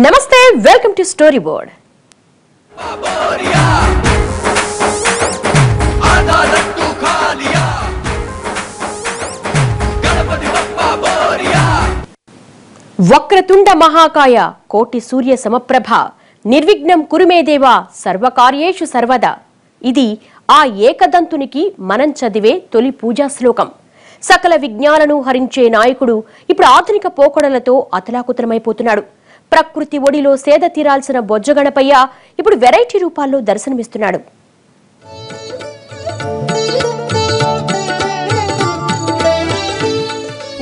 నమస్తే, welcome to story board. వక్రతుండ మహాకాయ కోటి సూర్య సమప్రభ నిర్విఘ్నం కురుమేదేవా సర్వకార్యేషు సర్వదా. ఇది ఆ ఏకదంతునికి మనం చదివే తొలి పూజా శ్లోకం. సకల విజ్ఞాలను హరించే నాయకుడు ఇప్పుడు ఆధునిక పోకడలతో అతలాకుతలమైపోతున్నాడు. ప్రకృతి ఒడిలో సేద తీరాల్సిన బొజ్జగణపయ్య ఇప్పుడు వెరైటీ రూపాల్లో దర్శనమిస్తున్నాడు.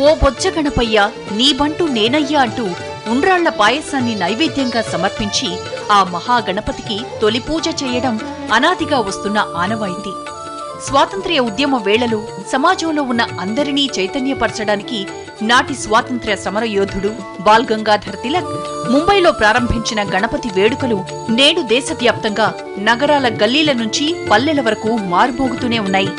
ఓ బొజ్జగణపయ్య, నీ బంటూ నేనయ్యా అంటూ ఉండ్రాళ్ల పాయసాన్ని నైవేద్యంగా సమర్పించి ఆ మహాగణపతికి తొలి పూజ చేయడం అనాదిగా వస్తున్న ఆనవాయితీ. స్వాతంత్ర్య ఉద్యమ వేళలో సమాజంలో ఉన్న అందరినీ చైతన్యపరచడానికి నాటి స్వాతంత్ర్య సమర యోధుడు బాల్ గంగాధర్ తిలక్ ముంబైలో ప్రారంభించిన గణపతి వేడుకలు నేడు దేశవ్యాప్తంగా నగరాల గల్లీల నుంచి పల్లెల వరకు మారుమోగుతూనే ఉన్నాయి.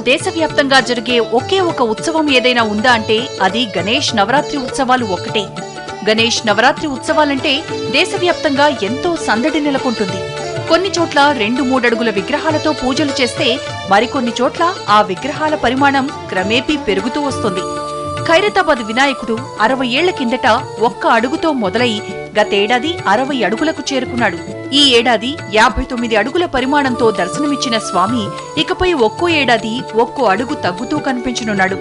దేశవ్యాప్తంగా జరిగే ఒకే ఒక ఉత్సవం ఏదైనా ఉందా అంటే అది గణేష్ నవరాత్రి ఉత్సవాలు ఒక్కటే. గణేష్ నవరాత్రి ఉత్సవాలంటే దేశవ్యాప్తంగా ఎంతో సందడి నెలకొంటుంది. కొన్ని చోట్ల 2-3 అడుగుల విగ్రహాలతో పూజలు చేస్తే మరికొన్ని చోట్ల ఆ విగ్రహాల పరిమాణం క్రమేపీ పెరుగుతూ వస్తుంది. ఖైరతాబాద్ వినాయకుడు 60 ఏళ్ల కిందట 1 అడుగుతో మొదలై గతేడాది 60 అడుగులకు చేరుకున్నాడు. ఈ ఏడాది 59 అడుగుల పరిమాణంతో దర్శనమిచ్చిన స్వామి ఇకపై ఒక్కో ఏడాది 1 అడుగు తగ్గుతూ కనిపించనున్నాడు.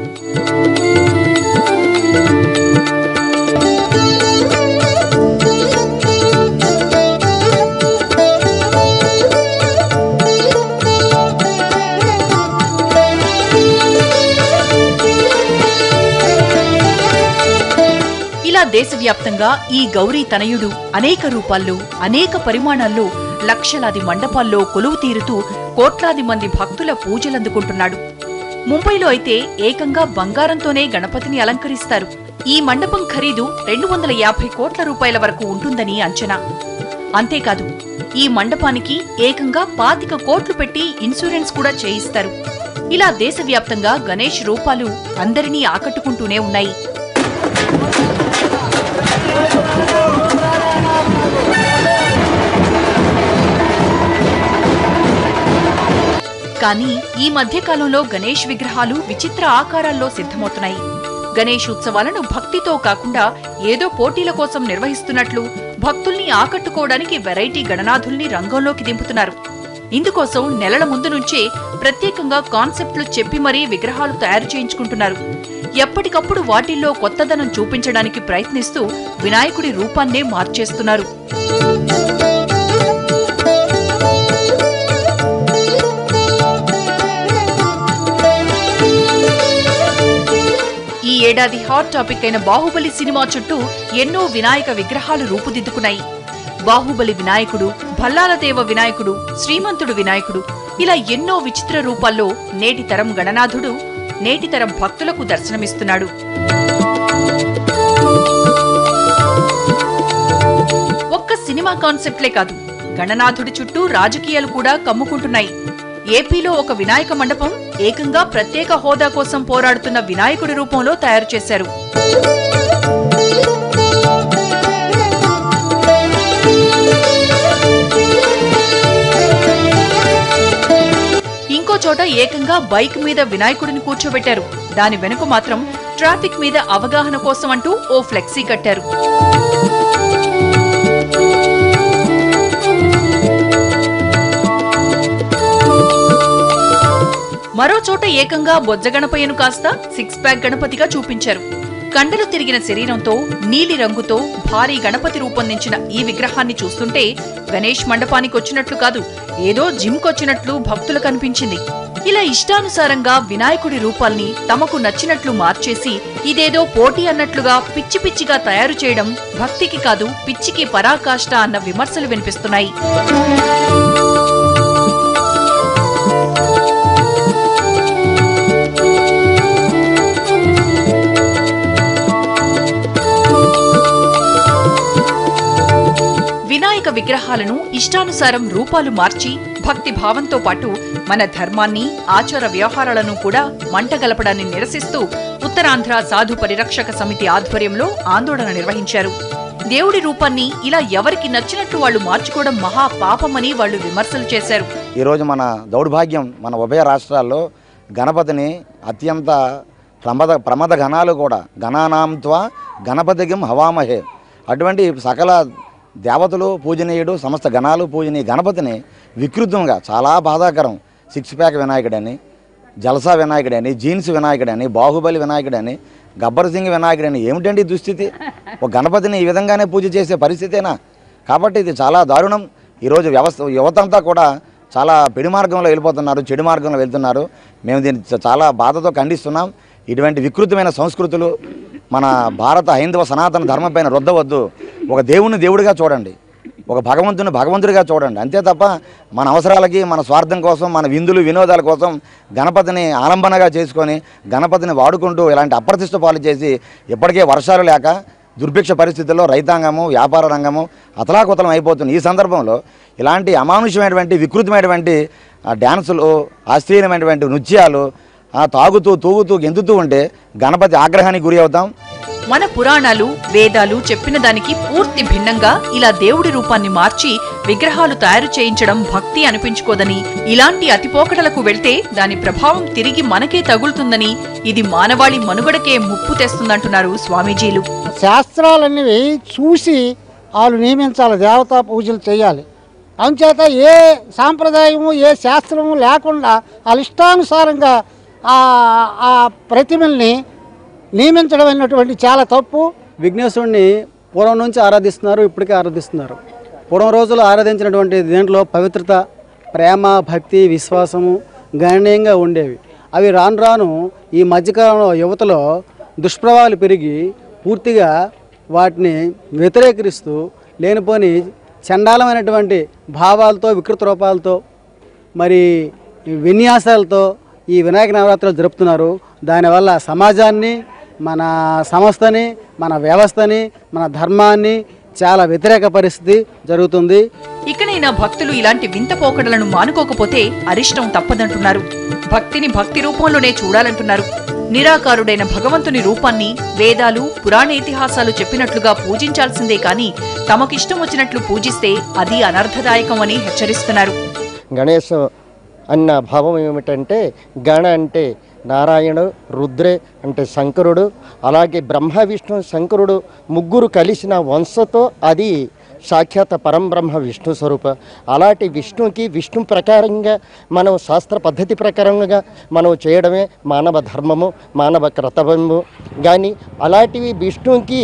దేశవ్యాప్తంగా ఈ గౌరీ తనయుడు అనేక రూపాల్లో, అనేక పరిమాణాల్లో, లక్షలాది మండపాల్లో కొలువు తీరుతూ కోట్లాది మంది భక్తుల పూజలందుకుంటున్నాడు. ముంబైలో అయితే ఏకంగా బంగారంతోనే గణపతిని అలంకరిస్తారు. ఈ మండపం ఖరీదు 250 కోట్ల రూపాయల వరకు ఉంటుందని అంచనా. అంతేకాదు, ఈ మండపానికి ఏకంగా 25 కోట్లు పెట్టి ఇన్సూరెన్స్ కూడా చేయిస్తారు. ఇలా దేశవ్యాప్తంగా గణేష్ రూపాలు అందరినీ ఆకట్టుకుంటూనే ఉన్నాయి. కానీ ఈ మధ్యకాలంలో గణేష్ విగ్రహాలు విచిత్ర ఆకారాల్లో సిద్ధమవుతున్నాయి. గణేష్ ఉత్సవాలను భక్తితో కాకుండా ఏదో పోటీల కోసం నిర్వహిస్తున్నట్లు భక్తుల్ని ఆకట్టుకోవడానికి వెరైటీ గణనాథుల్ని రంగంలోకి దింపుతున్నారు. ఇందుకోసం నెలల ముందు నుంచే ప్రత్యేకంగా కాన్సెప్ట్లు చెప్పి మరీ విగ్రహాలు తయారు చేయించుకుంటున్నారు. ఎప్పటికప్పుడు వాటిల్లో కొత్తదనం చూపించడానికి ప్రయత్నిస్తూ వినాయకుడి రూపాన్నే మార్చేస్తున్నారు. ఈ ఏడాది హాట్ టాపిక్ అయిన బాహుబలి సినిమా చుట్టూ ఎన్నో వినాయక విగ్రహాలు రూపుదిద్దుకున్నాయి. బాహుబలి వినాయకుడు, భల్లాలదేవ వినాయకుడు, శ్రీమంతుడు వినాయకుడు, ఇలా ఎన్నో విచిత్ర రూపాల్లో నేటి తరం గణనాథుడు నేటి తరం భక్తులకు దర్శనమిస్తున్నాడు. ఒక్క సినిమా కాన్సెప్ట్లే కాదు, గణనాథుడి చుట్టూ రాజకీయాలు కూడా కమ్ముకుంటున్నాయి. ఏపీలో ఒక వినాయక మండపం ఏకంగా ప్రత్యేక హోదా కోసం పోరాడుతున్న వినాయకుడి రూపంలో తయారు చేశారు. ఇంకో చోట ఏకంగా బైక్ మీద వినాయకుడిని కూర్చోబెట్టారు. దాని వెనుక మాత్రం ట్రాఫిక్ మీద అవగాహన కోసం అంటూ ఓ ఫ్లెక్సీ కట్టారు. మరో చోట ఏకంగా బొజ్జగణపయ్యను కాస్త 6 ప్యాక్ గణపతిగా చూపించారు. కండలు తిరిగిన శరీరంతో నీలి రంగుతో భారీ గణపతి రూపొందించిన ఈ విగ్రహాన్ని చూస్తుంటే గణేష్ మండపానికి వచ్చినట్లు కాదు, ఏదో జిమ్కొచ్చినట్లు భక్తులకు కనిపించింది. ఇలా ఇష్టానుసారంగా వినాయకుడి రూపాల్ని తమకు నచ్చినట్లు మార్చేసి ఇదేదో పోటీ అన్నట్లుగా పిచ్చి పిచ్చిగా తయారు చేయడం భక్తికి కాదు పిచ్చికి పరాకాష్ట అన్న విమర్శలు వినిపిస్తున్నాయి. విగ్రహాలను ఇష్టానుసారం రూపాలు మార్చి భక్తి భావంతో పాటు మన ధర్మాన్ని, ఆచార వ్యవహారాలను కూడా మంటగలపడాన్ని నిరసిస్తూ ఉత్తరాంధ్ర సాధు పరిరక్షక సమితి ఆధ్వర్యంలో ఆందోళన నిర్వహించారు. దేవుడి రూపాన్ని ఇలా ఎవరికి నచ్చినట్లు వాళ్లు మార్చుకోవడం మహా పాపమని వాళ్లు విమర్శలు చేశారు. ఈరోజు మన దౌర్భాగ్యం, మన ఉభయ రాష్ట్రాల్లో గణపతిని అత్యంత ప్రమద గణాలు కూడా గణానాంత్వా గణపతికిం హవామహే, అటువంటి సకల దేవతలు పూజనీయుడు, సమస్త గణాలు పూజనీయ గణపతిని వికృతంగా, చాలా బాధాకరం, సిక్స్ ప్యాక్ వినాయకుడని, జలసా వినాయకుడని, జీన్స్ వినాయకుడని, బాహుబలి వినాయకుడని, గబ్బర్ సింగ్ వినాయకుడని, ఏమిటండి దుస్థితి? ఒక గణపతిని ఈ విధంగానే పూజ చేసే పరిస్థితేనా? కాబట్టి ఇది చాలా దారుణం. ఈరోజు యువతంతా కూడా చాలా పెడి మార్గంలో వెళ్ళిపోతున్నారు, చెడు మార్గంలో వెళ్తున్నారు. మేము దీన్ని చాలా బాధతో ఖండిస్తున్నాం. ఇటువంటి వికృతమైన సంస్కృతులు మన భారత హైందవ సనాతన ధర్మం పైన రుద్దవద్దు. ఒక దేవుణ్ణి దేవుడిగా చూడండి, ఒక భగవంతుని భగవంతుడిగా చూడండి. అంతే తప్ప మన అవసరాలకి, మన స్వార్థం కోసం, మన విందులు వినోదాల కోసం గణపతిని ఆలంబనగా చేసుకొని గణపతిని వాడుకుంటూ ఇలాంటి అప్రతిష్ట పాలు చేసి ఇప్పటికే వర్షాలు లేక దుర్భిక్ష పరిస్థితుల్లో రైతాంగము, వ్యాపార రంగము అతలాకుతలం అయిపోతుంది. ఈ సందర్భంలో ఇలాంటి అమానుషమైనటువంటి వికృతమైనటువంటి డ్యాన్సులు, అశ్లీలమైనటువంటి నృత్యాలు తాగుతూ తూగుతూ గెంతుతూ ఉంటే గణపతి ఆగ్రహానికి గురి అవుతాం. మన పురాణాలు, వేదాలు చెప్పిన దానికి పూర్తి భిన్నంగా ఇలా దేవుడి రూపాన్ని మార్చి విగ్రహాలు తయారు చేయించడం భక్తి అనిపించుకోదని, ఇలాంటి అతిపోకడలకు వెళ్తే దాని ప్రభావం తిరిగి మనకే తగులుతుందని, ఇది మానవాళి మనుగడకే ముప్పు తెస్తుందంటున్నారు స్వామీజీలు. శాస్త్రాలన్నీ చూసి వాళ్ళు నియమించాలి, దేవతా పూజలు చేయాలి. అందుచేత ఏ సాంప్రదాయము, ఏ శాస్త్రము లేకుండా వాళ్ళ ఇష్టానుసారంగా ఆ ప్రతిమల్ని నియమించడం అన్నటువంటి చాలా తప్పు. విఘ్నేశ్వరుణ్ణి పూర్వం నుంచి ఆరాధిస్తున్నారు, ఇప్పటికే ఆరాధిస్తున్నారు. పూర్వం రోజులు ఆరాధించినటువంటి దీంట్లో పవిత్రత, ప్రేమ, భక్తి, విశ్వాసము గణనీయంగా ఉండేవి. అవి రాను రాను ఈ మధ్యకాలంలో యువతలో దుష్ప్రభావాలు పెరిగి పూర్తిగా వాటిని వ్యతిరేకరిస్తూ లేనిపోని చండాలమైనటువంటి భావాలతో, వికృత రూపాలతో, మరి విన్యాసాలతో ఈ వినాయక నవరాత్రులు జరుపుతున్నారు. దానివల్ల సమాజాన్ని, మన సంస్థని, మన వ్యవస్థని, మన ధర్మాన్ని చాలా వ్యతిరేక పరిస్థితి జరుగుతుంది. ఇకనైనా భక్తులు ఇలాంటి వింత పోకడలను మానుకోకపోతే అరిష్టం తప్పదంటున్నారు. భక్తిని భక్తి రూపంలోనే చూడాలంటున్నారు. నిరాకారుడైన భగవంతుని రూపాన్ని వేదాలు, పురాణ ఇతిహాసాలు చెప్పినట్లుగా పూజించాల్సిందే కాని తమకిష్టం వచ్చినట్లు పూజిస్తే అది అనర్థదాయకమని హెచ్చరిస్తున్నారు. గణేశ అన్న భావం ఏమిటంటే, గణ అంటే నారాయణుడు, రుద్రే అంటే శంకరుడు, అలాగే బ్రహ్మ విష్ణు శంకరుడు ముగ్గురు కలిసిన వంశతో అది సాక్షాత్ పరంబ్రహ్మ విష్ణు స్వరూప. అలాంటి విష్ణుకి విష్ణు ప్రకారంగా మనం శాస్త్ర పద్ధతి ప్రకారంగా మనం చేయడమే మానవ ధర్మము, మానవ కర్తవ్యము. కానీ అలాంటివి విష్ణుకి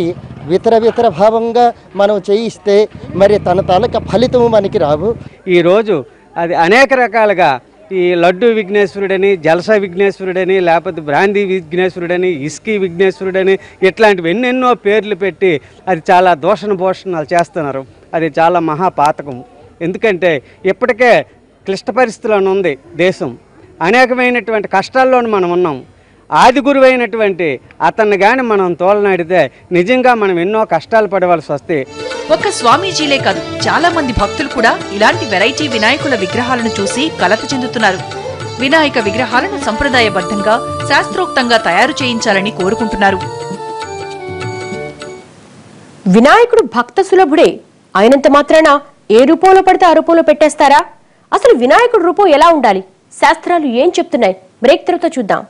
ఇతర భావంగా మనం చేయిస్తే మరి తన తాలూకా ఫలితము మనకి రావు. ఈరోజు అది అనేక రకాలుగా ఈ లడ్డు విఘ్నేశ్వరుడని, జలసా విఘ్నేశ్వరుడని, లేకపోతే బ్రాందీ విఘ్నేశ్వరుడని, ఇస్కీ విఘ్నేశ్వరుడని ఇట్లాంటివి ఎన్నెన్నో పేర్లు పెట్టి అది చాలా దూషణభూషణాలు చేస్తున్నారు. అది చాలా మహాపాతకం. ఎందుకంటే ఇప్పటికే క్లిష్ట పరిస్థితుల్లో ఉంది దేశం. అనేకమైనటువంటి కష్టాల్లోనూ మనం ఉన్నాం. ఆది గురువైనటువంటి అతన్ని కానీ మనం తోలనాడితే నిజంగా మనం ఎన్నో కష్టాలు పడవలసి వస్తే. ఒక్క స్వామీజీలే కాదు, చాలా మంది భక్తులు కూడా ఇలాంటి వెరైటీ వినాయకుల విగ్రహాలను చూసి కలత చెందుతున్నారు. వినాయక విగ్రహాలను సంప్రదాయబద్ధంగా, శాస్త్రోక్తంగా తయారు చేయించాలని కోరుకుంటున్నారు. వినాయకుడు భక్త సులభుడే అయినంత మాత్రాన ఏ రూపంలో పడితే ఆ రూపంలో పెట్టేస్తారా? అసలు వినాయకుడు రూపం ఎలా ఉండాలి? శాస్త్రాలు ఏం చెప్తున్నాయి? బ్రేక్ తర్వాత చూద్దాం.